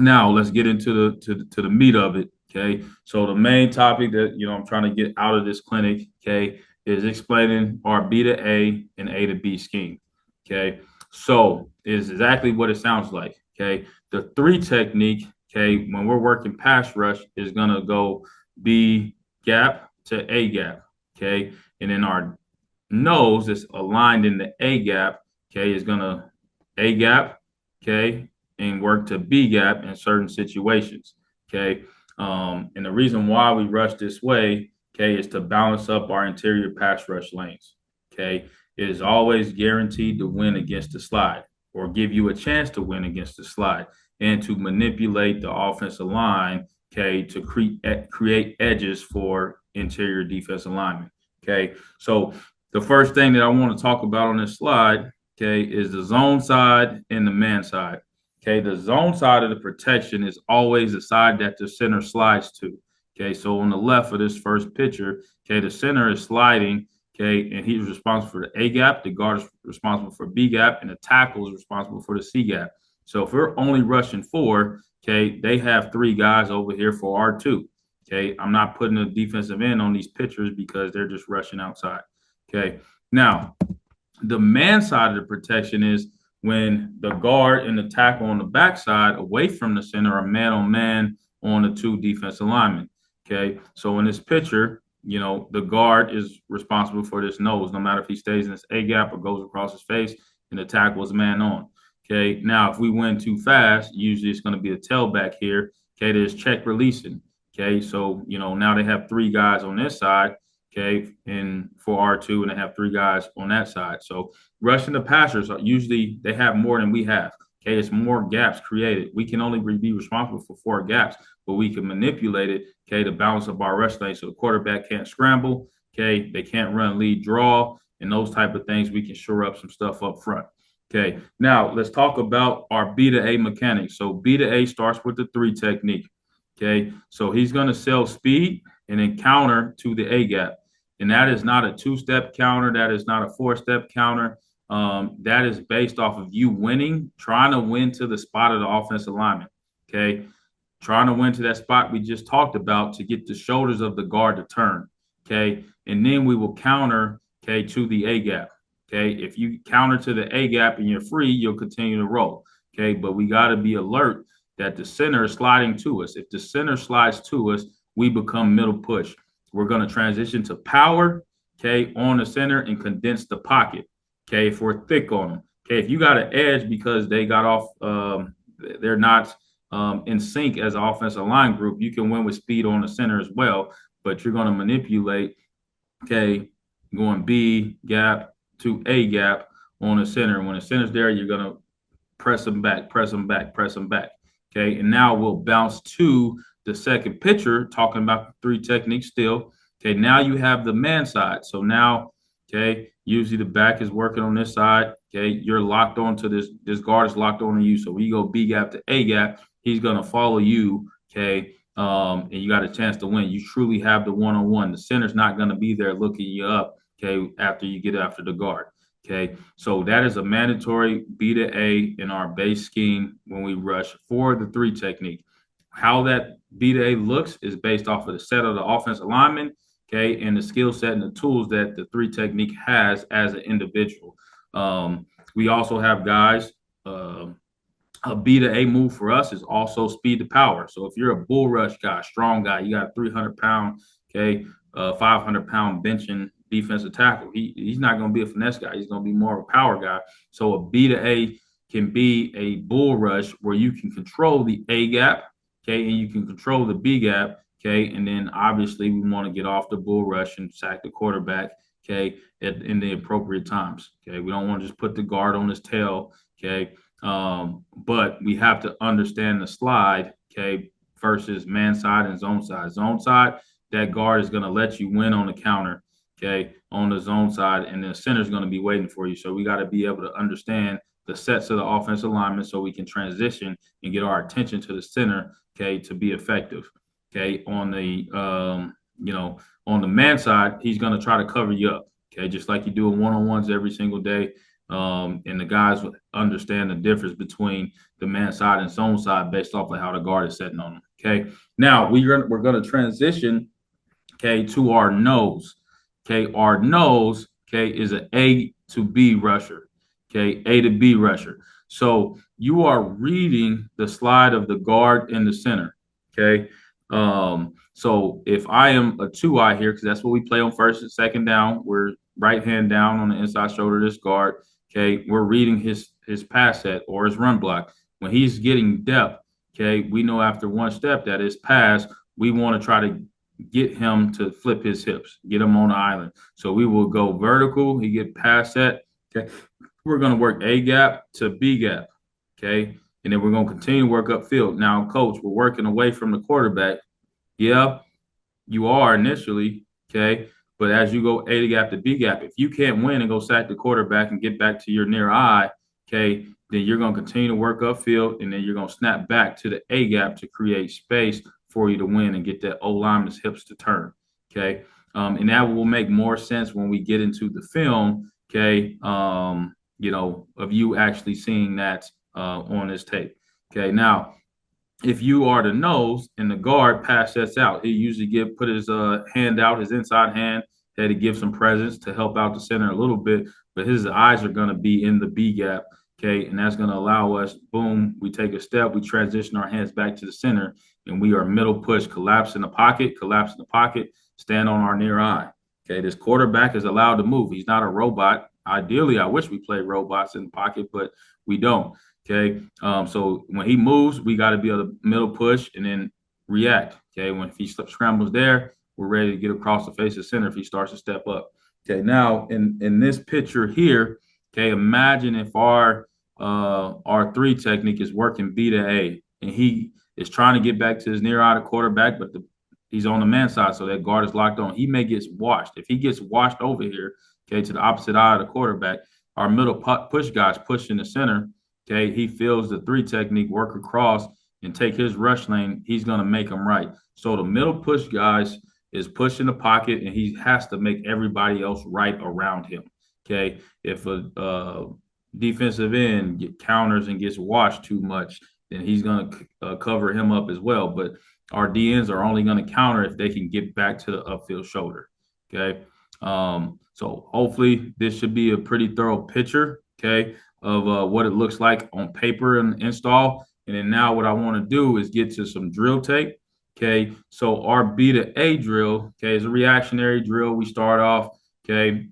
Now let's get into the meat of it. Okay. So the main topic that I'm trying to get out of this clinic, okay, is explaining our B to A and A to B scheme. Okay. So is exactly what it sounds like. Okay. The three technique, okay, when we're working pass rush, is gonna go B gap to A gap. Okay. And then our nose is aligned in the A gap, okay, is gonna A gap, okay, and work to B gap in certain situations. Okay. And the reason why we rush this way, okay, is to balance up our interior pass rush lanes. Okay. It is always guaranteed to win against the slide or give you a chance to win against the slide and to manipulate the offensive line, okay, to create edges for interior defensive linemen. Okay. So the first thing that I want to talk about on this slide, okay, is the zone side and the man side. Okay, the zone side of the protection is always the side that the center slides to. Okay, so on the left of this first picture, okay, the center is sliding, okay, and he's responsible for the A gap, the guard is responsible for B gap, and the tackle is responsible for the C gap. So if we're only rushing four, okay, they have three guys over here for R2. Okay, I'm not putting a defensive end on these pictures because they're just rushing outside. Okay, now the man side of the protection is when the guard and the tackle on the backside away from the center are man on man on the two defensive linemen. Okay, so in this picture, the guard is responsible for this nose, no matter if he stays in this A gap or goes across his face, and the tackle is man on. Okay, now if we win too fast, usually it's going to be a tailback here. Okay, there's check releasing. Okay, so now they have three guys on this side. Okay, and for R2, and they have three guys on that side. So rushing the passers, usually they have more than we have. Okay, it's more gaps created. We can only be responsible for four gaps, but we can manipulate it, okay, to balance up our rush lane so the quarterback can't scramble, okay, they can't run lead draw, and those type of things. We can shore up some stuff up front. Okay, now let's talk about our B to A mechanics. So B to A starts with the three technique. Okay, so he's going to sell speed and then counter to the A gap. And that is not a two-step counter. That is not a four-step counter. That is based off of you winning, trying to win to the spot of the offensive lineman. Okay, trying to win to that spot we just talked about to get the shoulders of the guard to turn. Okay, and then we will counter, okay, to the A gap. Okay, if you counter to the A gap and you're free, you'll continue to roll. Okay, but we got to be alert that the center is sliding to us. If the center slides to us, we become middle push. We're going to transition to power, okay, on the center and condense the pocket, okay, if we're thick on them. Okay, if you got an edge because they got off, they're not in sync as an offensive line group, you can win with speed on the center as well, but you're going to manipulate, okay, going B gap to A gap on the center. When the center's there, you're going to press them back, press them back, press them back. Okay, and now we'll bounce to the second picture, talking about the three techniques still. Okay, now you have the man side. So now, okay, usually the back is working on this side. Okay, you're locked onto this guard is locked onto you. So we go B gap to A gap, he's gonna follow you. Okay, and you got a chance to win. You truly have the one-on-one. The center's not gonna be there looking you up. Okay, after you get after the guard. Okay, so that is a mandatory B to A in our base scheme when we rush for the three technique. How that B to A looks is based off of the set of the offensive lineman, okay, and the skill set and the tools that the three technique has as an individual. We also have guys. A B to A move for us is also speed to power. So if you're a bull rush guy, strong guy, you got a 300-pound, okay, 500-pound benching defensive tackle. He's not going to be a finesse guy. He's going to be more of a power guy. So a B to A can be a bull rush where you can control the A gap, okay, and you can control the B gap, okay, and then obviously we want to get off the bull rush and sack the quarterback, okay, in the appropriate times, okay. We don't want to just put the guard on his tail, okay, but we have to understand the slide, okay, versus man side and zone side. Zone side, that guard is going to let you win on the counter, okay, on the zone side, and the center is going to be waiting for you. So we got to be able to understand the sets of the offensive linemen so we can transition and get our attention to the center, okay, to be effective. Okay, on the on the man side, he's going to try to cover you up, okay, just like you do in one-on-ones every single day. And the guys would understand the difference between the man side and zone side based off of how the guard is setting on them. Okay. Now we're gonna transition, okay, to our nose. Okay, our nose, okay, is an A to B rusher. Okay, A to B rusher. So you are reading the slide of the guard in the center. Okay. So if I am a 2-eye here, because that's what we play on first and second down, we're right hand down on the inside shoulder of this guard. Okay, we're reading his pass set or his run block. When he's getting depth, okay, we know after one step that is pass, we want to try to get him to flip his hips, get him on the island. So we will go vertical. He get past that. Okay. We're going to work A gap to B gap. Okay. And then we're going to continue to work upfield. Now, coach, we're working away from the quarterback. Yeah, you are initially. Okay. But as you go A gap to B gap, if you can't win and go sack the quarterback and get back to your near eye, okay, then you're going to continue to work upfield, and then you're going to snap back to the A gap to create space for you to win and get that O lineman's hips to turn. Okay. And that will make more sense when we get into the film, okay, of you actually seeing that on this tape. Okay. Now, if you are the nose and the guard pass sets out, he usually put his hand out, his inside hand, to give some presence to help out the center a little bit, but his eyes are going to be in the B gap. Okay, and that's going to allow us, boom, we take a step, we transition our hands back to the center, and we are middle push, collapse in the pocket, stand on our near eye. Okay, this quarterback is allowed to move. He's not a robot. Ideally, I wish we played robots in the pocket, but we don't. Okay, so when he moves, we got to be able to middle push and then react. Okay, if he scrambles there, we're ready to get across the face of center if he starts to step up. Okay, now in this picture here, okay, imagine if our 3 technique is working B to A, and he is trying to get back to his near eye to quarterback, but he's on the man side, so that guard is locked on. He may get washed. If he gets washed over here, okay, to the opposite eye of the quarterback, our middle push guys push in the center. Okay, he feels the 3 technique, work across and take his rush lane. He's going to make them right. So the middle push guys is pushing the pocket, and he has to make everybody else right around him. Okay, if a defensive end counters and gets washed too much, then he's going to cover him up as well. But our DNs are only going to counter if they can get back to the upfield shoulder. Okay, so hopefully this should be a pretty thorough picture. Okay, of what it looks like on paper and install. And then now what I want to do is get to some drill tape. Okay, so our B to A drill, okay, is a reactionary drill. We start off, okay,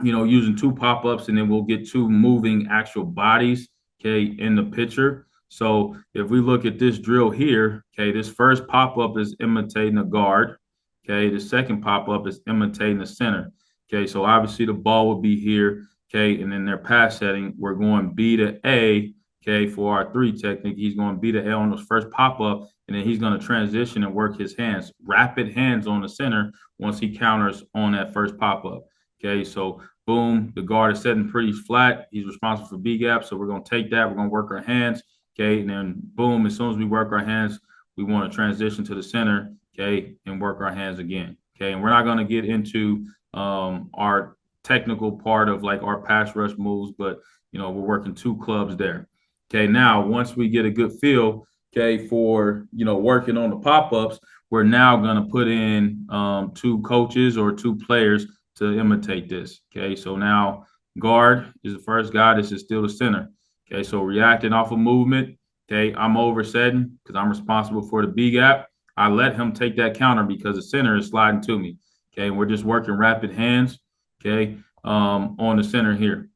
using 2 pop-ups, and then we'll get 2 moving actual bodies, okay, in the picture. So if we look at this drill here, okay, this first pop-up is imitating a guard. Okay, the second pop-up is imitating the center. Okay, so obviously the ball would be here. Okay, and then their pass setting, we're going B to A. Okay, for our 3 technique, he's going B to A on those first pop-up, and then he's going to transition and work his hands, rapid hands on the center once he counters on that first pop-up. Okay, so boom, the guard is setting pretty flat. He's responsible for B gap, so we're going to take that. We're going to work our hands. Okay, and then boom, as soon as we work our hands, we want to transition to the center. Okay, and work our hands again. Okay, and we're not going to get into our technical part of like our pass rush moves, but we're working 2 clubs there. Okay, now once we get a good feel, okay, for working on the pop-ups, we're now going to put in 2 coaches or 2 players to imitate this. Okay, so now guard is the first guy. This is still the center. Okay, so reacting off of movement. Okay, I'm oversetting because I'm responsible for the B gap. I let him take that counter because the center is sliding to me. Okay, and we're just working rapid hands. Okay, on the center here.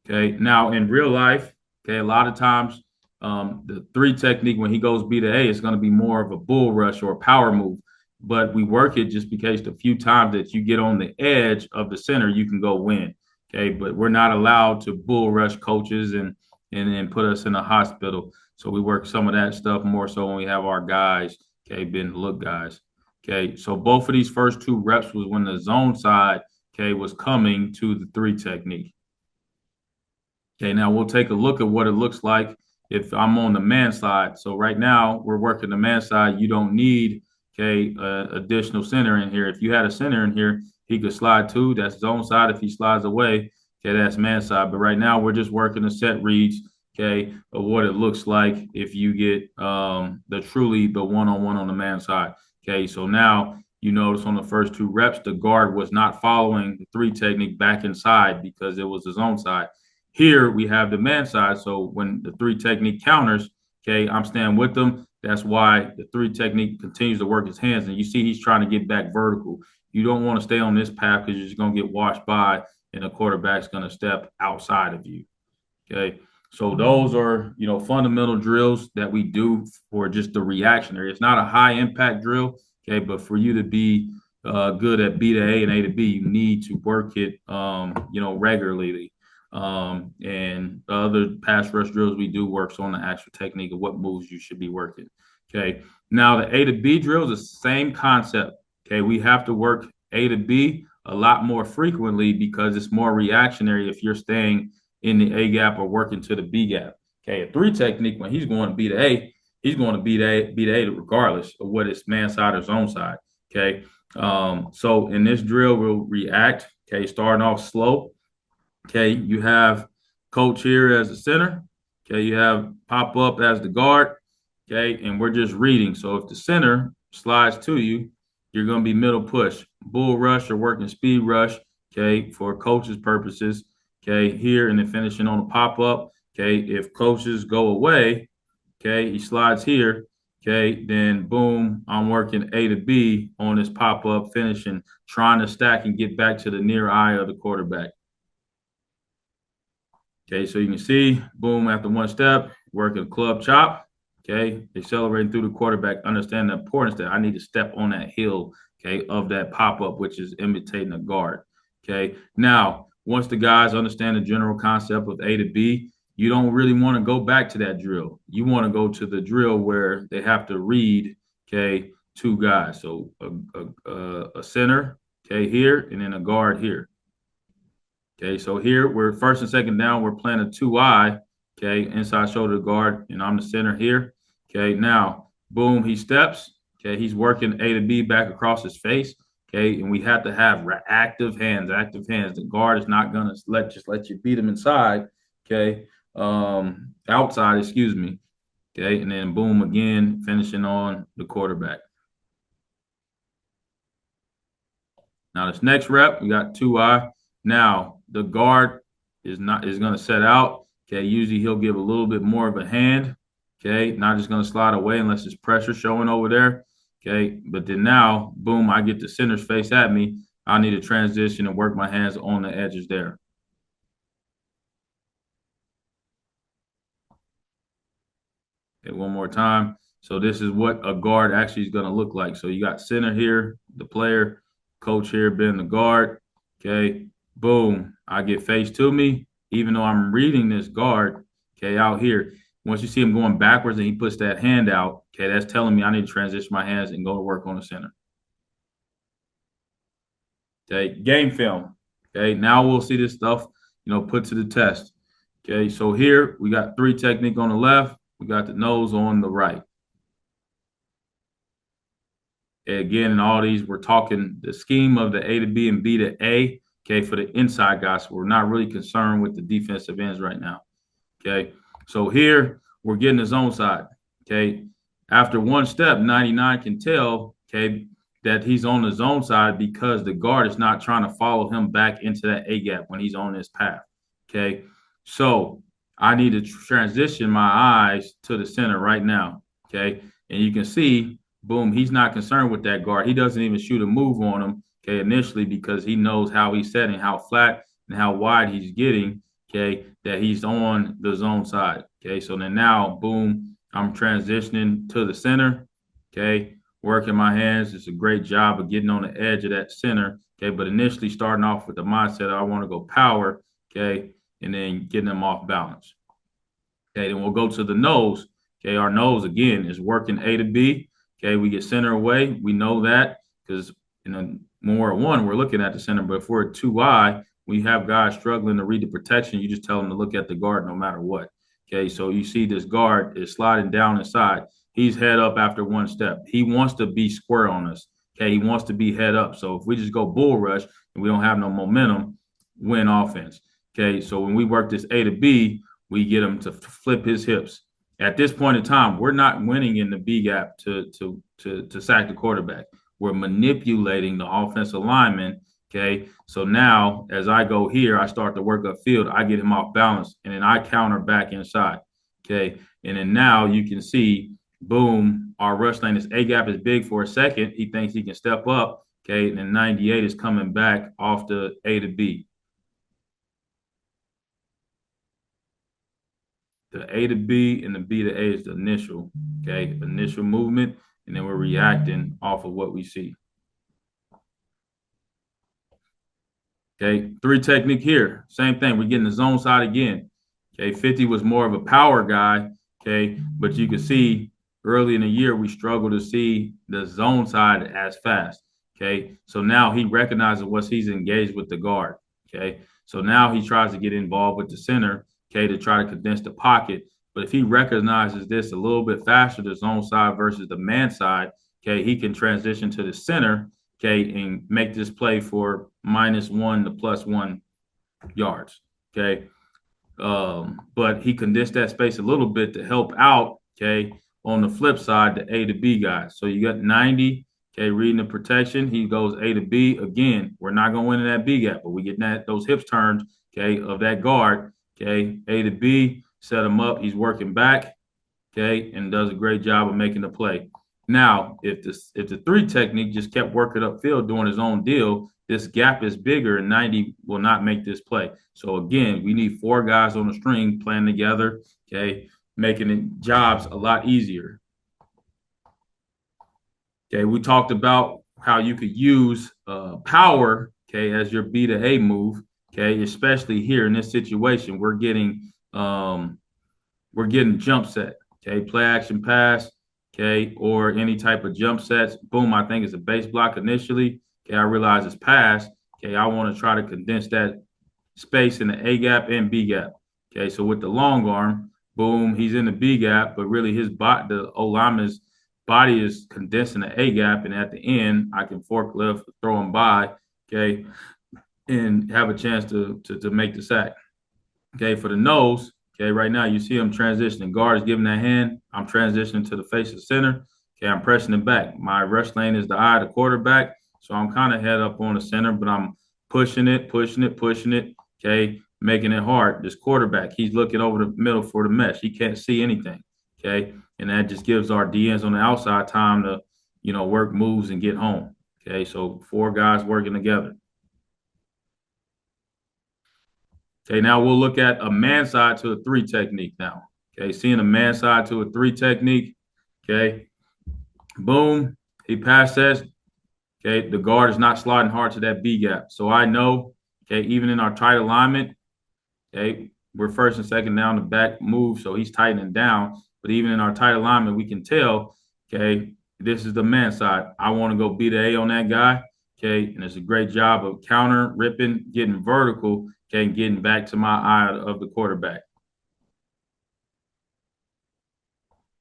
Okay, now in real life, okay, a lot of times the 3 technique, when he goes B to A, is going to be more of a bull rush or a power move. But we work it just because the few times that you get on the edge of the center, you can go win. Okay, but we're not allowed to bull rush coaches and put us in a hospital. So we work some of that stuff more so when we have our guys, okay, been look guys. Okay, so both of these first 2 reps was when the zone side, okay, was coming to the 3 technique. Okay, now we'll take a look at what it looks like if I'm on the man side. So right now we're working the man side. You don't need, okay, additional center in here. If you had a center in here, he could slide too. That's zone side if he slides away. Okay, that's man side. But right now we're just working the set reads, okay, of what it looks like if you get the one-on-one on the man side. Okay, so now you notice on the first two reps, the guard was not following the three technique back inside because it was his own side. Here we have the man side. So when the three technique counters, okay, I'm staying with them. That's why the three technique continues to work his hands. And you see he's trying to get back vertical. You don't want to stay on this path because you're just going to get washed by and the quarterback's going to step outside of you. Okay. So those are, fundamental drills that we do for just the reactionary. It's not a high impact drill. Okay. But for you to be good at B to A and A to B, you need to work it, regularly. And the other pass rush drills we do works on the actual technique of what moves you should be working. Okay. Now the A to B drills is the same concept. Okay. We have to work A to B a lot more frequently because it's more reactionary if you're staying in the A gap or working to the B gap. Okay, a three technique, when he's going to B to A, he's going to B to A regardless of what it's man side or zone side. Okay, so in this drill, we'll react. Okay, starting off slow. Okay, you have coach here as the center. Okay, you have pop up as the guard. Okay, and we're just reading. So if the center slides to you, you're going to be middle push, bull rush, or working speed rush. Okay, for coach's purposes. Okay, here and then finishing on a pop up. Okay, if coaches go away, okay, he slides here. Okay, then boom, I'm working A to B on this pop up, finishing, trying to stack and get back to the near eye of the quarterback. Okay, so you can see, boom, after one step, working club chop. Okay, accelerating through the quarterback, understand the importance that I need to step on that hill, okay, of that pop up, which is imitating a guard. Okay, now once the guys understand the general concept of A to B, you don't really want to go back to that drill. You want to go to the drill where they have to read, okay, two guys. So a center, okay, here, and then a guard here. Okay, so here we're first and second down, we're playing a 2-eye, okay, inside shoulder guard, and I'm the center here. Okay, now, boom, he steps. Okay, he's working A to B back across his face. Okay, and we have to have active hands, active hands. The guard is not gonna let you beat him inside. Okay, outside, excuse me. Okay, and then boom again, finishing on the quarterback. Now this next rep, we got 2-eye. Now the guard is going to set out. Okay, usually he'll give a little bit more of a hand. Okay, not just going to slide away unless there's pressure showing over there. Okay, but then now, boom, I get the center's face at me. I need to transition and work my hands on the edges there. Okay, one more time. So this is what a guard actually is going to look like. So you got center here, the player, coach here being the guard. Okay, boom, I get face to me, even though I'm reading this guard, okay, out here. Once you see him going backwards and he puts that hand out, okay, that's telling me I need to transition my hands and go to work on the center. Okay, game film. Okay, now we'll see this stuff, put to the test. Okay, so here we got three technique on the left, we got the nose on the right. Again, in all these, we're talking the scheme of the A to B and B to A, okay, for the inside guys. So we're not really concerned with the defensive ends right now, okay? So here, we're getting the zone side, okay? After one step, 99 can tell, okay, that he's on the zone side because the guard is not trying to follow him back into that A gap when he's on this path, okay? So I need to transition my eyes to the center right now, okay? And you can see, boom, he's not concerned with that guard. He doesn't even shoot a move on him, okay, initially because he knows how he's setting, how flat and how wide he's getting, okay, that he's on the zone side, okay. So then now, boom, I'm transitioning to the center, okay, working my hands. It's a great job of getting on the edge of that center, okay, but initially starting off with the mindset I want to go power, okay, and then getting them off balance. Okay, then we'll go to the nose. Okay, our nose, again, is working A to B. Okay, we get center away. We know that because when we're at one, we're looking at the center. But if we're at 2-eye, we have guys struggling to read the protection. You just tell them to look at the guard no matter what. Okay, so you see this guard is sliding down inside. He's head up after one step. He wants to be square on us. Okay, he wants to be head up. So if we just go bull rush and we don't have no momentum, win offense. Okay, so when we work this A to B, we get him to flip his hips. At this point in time, we're not winning in the B gap to sack the quarterback. We're manipulating the offensive lineman. Okay, so now as I go here, I start to work upfield. I get him off balance, and then I counter back inside. Okay, and then now you can see, boom, our rush lane is A gap is big for a second. He thinks he can step up. Okay, and then 98 is coming back off the A to B. The A to B and the B to A is the initial, okay, initial movement, and then we're reacting off of what we see. Okay, three technique here, same thing. We're getting the zone side again. Okay, 50 was more of a power guy. Okay, but you can see early in the year we struggled to see the zone side as fast. Okay, so now he recognizes once he's engaged with the guard. Okay, so now he tries to get involved with the center. Okay, to try to condense the pocket. But if he recognizes this a little bit faster, the zone side versus the man side, okay, he can transition to the center, okay, and make this play for -1 to +1 yards. Okay. But he condensed that space a little bit to help out, okay, on the flip side, the A to B guys. So you got 90, okay, reading the protection. He goes A to B. Again, we're not going to win in that B gap, but we get that those hips turned, okay, of that guard, okay, A to B, set him up. He's working back, okay, and does a great job of making the play. Now, if the three technique just kept working upfield doing his own deal, this gap is bigger and 90 will not make this play. So again, we need four guys on the string playing together, okay, making it jobs a lot easier. Okay, we talked about how you could use power, okay, as your B to A move, okay, especially here in this situation, we're getting jump set, okay, play action pass, okay, or any type of jump sets. Boom, I think it's a base block initially. Okay, I realize it's pass. Okay, I want to try to condense that space in the A gap and B gap. Okay, so with the long arm, boom, he's in the B gap, but really the O lineman's body is condensing the A gap, and at the end, I can forklift, throw him by, okay, and have a chance to make the sack. Okay, for the nose, okay, right now you see him transitioning. Guard is giving that hand. I'm transitioning to the face of the center. Okay, I'm pressing it back. My rush lane is the eye of the quarterback. So I'm kind of head up on the center, but I'm pushing it, okay, making it hard. This quarterback, he's looking over the middle for the mesh. He can't see anything, okay? And that just gives our DNs on the outside time to, work moves and get home, okay? So four guys working together. Okay, now we'll look at a man side to a three technique now. Okay, seeing a man side to a three technique, okay, boom, he pass sets. Okay, the guard is not sliding hard to that B gap. So I know, okay, even in our tight alignment, okay, we're first and second down the back move, so he's tightening down. But even in our tight alignment, we can tell, okay, this is the man side. I want to go B to A on that guy, okay, and it's a great job of counter, ripping, getting vertical, okay, and getting back to my eye of the quarterback.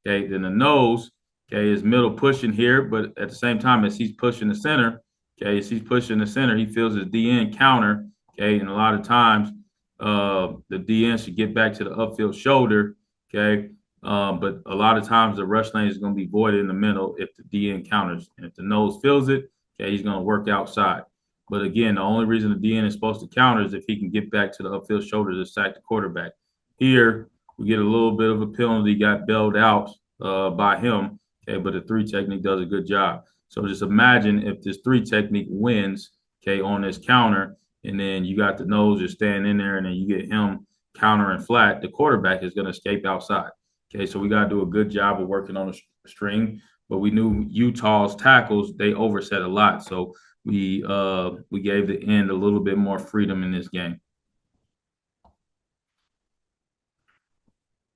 Okay, then the nose, okay, is middle pushing here, but at the same time as he's pushing the center, okay, as he's pushing the center, he feels his DN counter, okay, and a lot of times the DN should get back to the upfield shoulder, okay, but a lot of times the rush lane is going to be voided in the middle if the DN counters, and if the nose feels it, okay, he's going to work outside. But again, the only reason the DN is supposed to counter is if he can get back to the upfield shoulder to sack the quarterback. Here, we get a little bit of a penalty, got bailed out by him. Okay, but the three technique does a good job. So just imagine if this three technique wins, okay, on this counter, and then you got the nose just staying in there, and then you get him countering flat, the quarterback is going to escape outside. Okay, so we got to do a good job of working on the string. But we knew Utah's tackles, they overset a lot. So we gave the end a little bit more freedom in this game.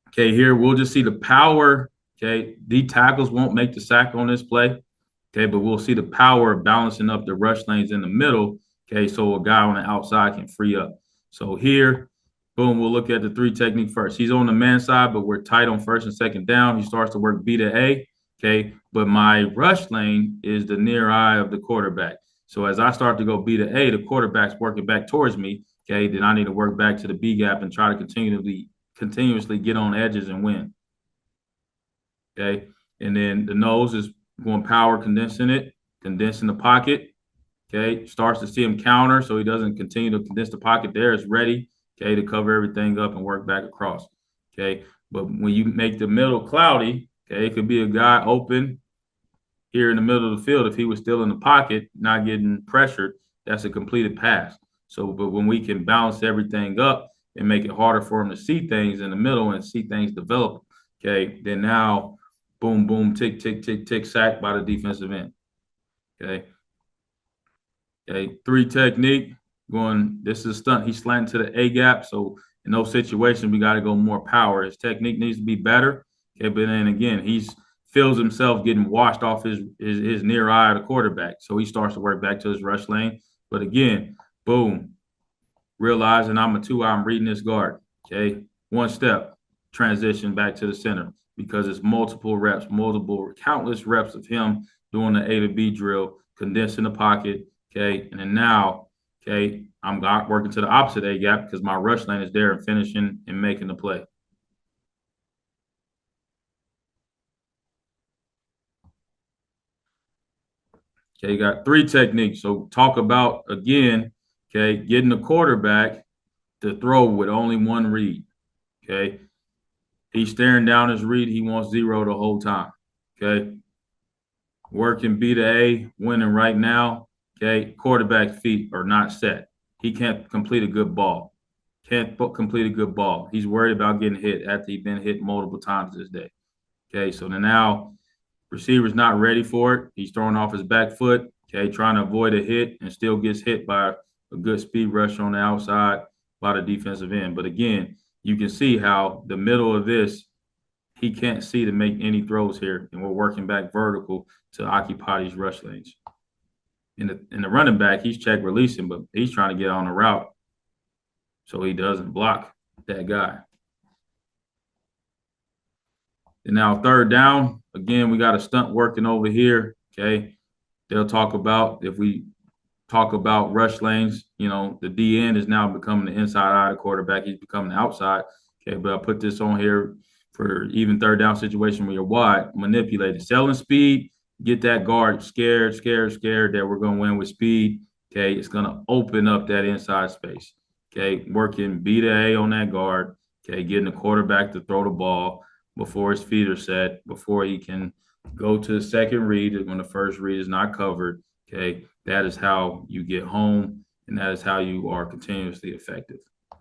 Okay, here we'll just see the power. Okay, the tackles won't make the sack on this play. Okay, but we'll see the power of balancing up the rush lanes in the middle. Okay, so a guy on the outside can free up. So here, boom, we'll look at the three technique first. He's on the man side, but we're tight on first and second down. He starts to work B to A. Okay, but my rush lane is the near eye of the quarterback. So as I start to go B to A, the quarterback's working back towards me. okay, then I need to work back to the B gap and try to continuously get on edges and win. Okay. And then the nose is going power condensing the pocket. Okay. Starts to see him counter so he doesn't continue to condense the pocket there. It's ready, okay, to cover everything up and work back across. Okay. But when you make the middle cloudy, okay, it could be a guy open here in the middle of the field. If he was still in the pocket, not getting pressured, that's a completed pass. So, but when we can balance everything up and make it harder for him to see things in the middle and see things develop, okay, then now boom, boom, tick, tick, tick, tick, sack by the defensive end. Okay. Okay. 3 technique going. This is a stunt. He's slanting to the A gap. So in those situations, we got to go more power. His technique needs to be better. Okay. But then again, he's feels himself getting washed off his near eye of the quarterback. So he starts to work back to his rush lane. But again, boom, realizing I'm a 2, I'm reading this guard. Okay. 1 step, transition back to the center because it's multiple reps, countless reps of him doing the A to B drill, condensing the pocket. Okay. And then now, okay, I'm working to the opposite A gap because my rush lane is there and finishing and making the play. Okay, you got 3 techniques. So talk about again, okay, getting the quarterback to throw with only 1 read. Okay. He's staring down his read. He wants 0 the whole time. Okay. Working B to A, winning right now. Okay. Quarterback feet are not set. He can't complete a good ball. Can't complete a good ball. He's worried about getting hit after he's been hit multiple times this day. Okay. So then now receiver's not ready for it. He's throwing off his back foot. Okay. Trying to avoid a hit and still gets hit by a good speed rush on the outside by the defensive end. But again, you can see how the middle of this, he can't see to make any throws here. And we're working back vertical to occupy these rush lanes. In the running back, he's check releasing, but he's trying to get on the route so he doesn't block that guy. And now 3rd down, again, we got a stunt working over here. Okay. They'll talk about, if we talk about rush lanes, you know, the D end is now becoming the inside eye of the quarterback. He's becoming the outside. Okay. But I put this on here for even 3rd down situation where you're wide, manipulated, selling speed, get that guard scared that we're going to win with speed. Okay. It's going to open up that inside space. Okay. Working B to A on that guard. Okay. Getting the quarterback to throw the ball before his feet are set, before he can go to the second read when the first read is not covered. Okay. That is how you get home, and that is how you are continuously effective.